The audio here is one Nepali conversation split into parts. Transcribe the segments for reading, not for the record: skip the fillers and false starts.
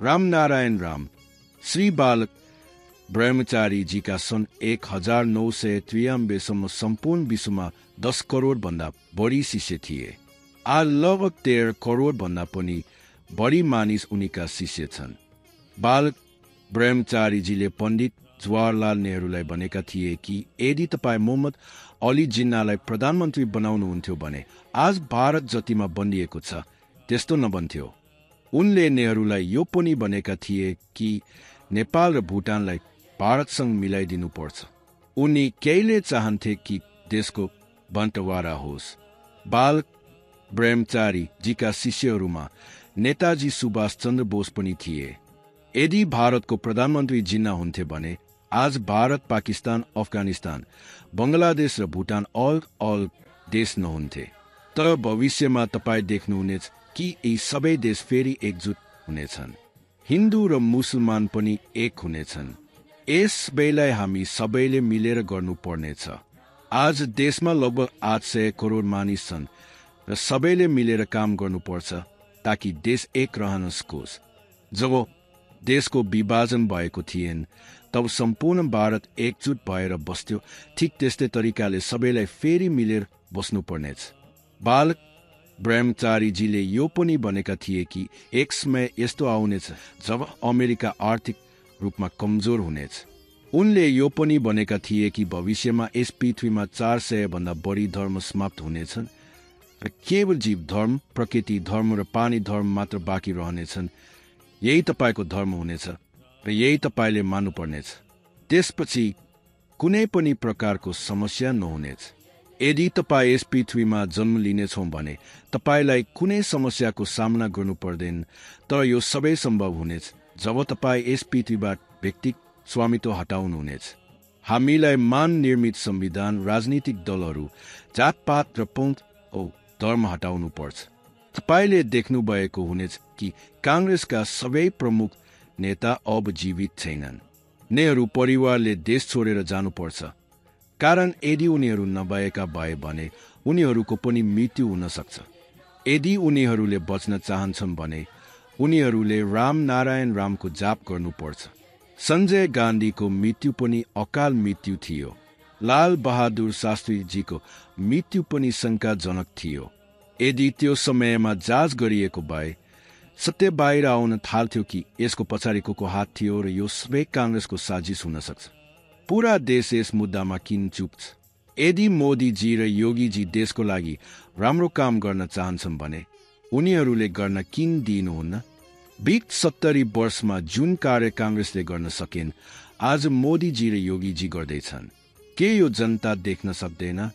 रामनारायण राम श्री बाल ब्रह्मचारी जीका सन् 1993 सम्म सम्पूर्ण विश्वमा 10 करोड भन्दा बढी शिष्य थिए। आज लगभग 13 करोड भन्दा पनि बढी मानिस उनीका शिष्य छन्। बाल ब्रह्मचारीजीले पण्डित जवाहरलाल नेहरूलाई भनेका थिए कि यदि तपाईँ मोहम्मद अली जिन्नालाई प्रधानमन्त्री बनाउनुहुन्थ्यो भने आज भारत जतिमा बनिएको छ त्यस्तो नबन्थ्यो। उनले नेहरूलाई यो पनि भनेका थिए कि नेपाल र भुटानलाई भारतसँग मिलाइदिनु पर्छ। उनी केहीले चाहन्थे कि देशको बन्टवारा होस्। बाल ब्रह्मचारी जीका शिष्यहरूमा नेताजी सुभाष चन्द्र बोस पनि थिए। यदि भारतको प्रधानमन्त्री जिन्ना हुन्थे भने आज भारत, पाकिस्तान, अफगानिस्तान, बङ्गलादेश र भुटान अल देश नहुन्थे। तर भविष्यमा तपाईँ देख्नुहुनेछ कि यी सबै देश फेरि एकजुट हुनेछन्। हिन्दू र मुसलमान पनि एक हुनेछन्। यस बेलालाई हामी सबैले मिलेर गर्नुपर्नेछ। आज देशमा लगभग 800 करोड मानिस छन् र सबैले मिलेर काम गर्नुपर्छ ताकि देश एक रहन सकोस्। जब देशको विभाजन भएको थिएन तब सम्पूर्ण भारत एकजुट भएर बस्थ्यो। ठिक त्यस्तै तरिकाले सबैलाई फेरि मिलेर बस्नुपर्नेछ। बाल ब्रह्मचारीजीले यो पनि भनेका थिए कि एक समय यस्तो आउनेछ जब अमेरिका आर्थिक रूपमा कमजोर हुनेछ। उनले यो पनि भनेका थिए कि भविष्यमा यस पृथ्वीमा 400 भन्दा बढी धर्म समाप्त हुनेछन् र केवल जीव धर्म, प्रकृति धर्म र पानी धर्म मात्र बाँकी रहनेछन्। यही तपाईँको धर्म हुनेछ र यही तपाईँले मान्नुपर्नेछ। त्यसपछि कुनै पनि प्रकारको समस्या नहुनेछ। यदि तपाईँ यस पृथ्वीमा जन्म लिनेछौ भने तपाईँलाई कुनै समस्याको सामना गर्नु पर्दैन। तर यो सबै सम्भव हुनेछ जब तपाईँ यस पृथ्वीबाट व्यक्तिगत स्वामित्व हटाउनुहुनेछ। हामीलाई मान निर्मित संविधान, राजनीतिक दलहरू, जातपात र पन्थ धर्म हटाउनु पर्छ। तपाईँले देख्नुभएको हुनेछ कि काङ्ग्रेसका सबै प्रमुख नेता अब जीवित छैनन्। नेहरू परिवारले देश छोडेर जानुपर्छ, कारण यदि उनीहरू नभएका भए भने उनीहरूको पनि मृत्यु हुन सक्छ। यदि उनीहरूले बच्न चाहन्छन् भने उनीहरूले रामनारायण रामको जाप गर्नुपर्छ। सञ्जय गान्धीको मृत्यु पनि अकाल मृत्यु थियो। लाल बहादुर शास्त्रीजीको मृत्यु पनि शङ्काजनक थियो। यदि त्यो समयमा जाँच गरिएको भए सत्य बाहिर आउन थाल्थ्यो कि यसको पछाडि को हात थियो र यो सबै काङ्ग्रेसको साजिस हुन सक्छ। पूरा देश यस मुद्दामा किन चुप छ? यदि मोदीजी र योगीजी देशको लागि राम्रो काम गर्न चाहन्छन् भने उनीहरूले गर्न किन दिनुहुन्न? बित 70 वर्षमा जुन कार्य काङ्ग्रेसले गर्न सकेन आज मोदीजी र योगीजी गर्दैछन्। के यो जनता देख्न सक्दैन?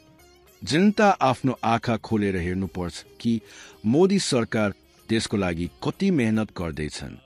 जनता आफ्नो आँखा खोलेर हेर्नुपर्छ कि मोदी सरकार देशको लागि कति मेहनत गर्दैछन्।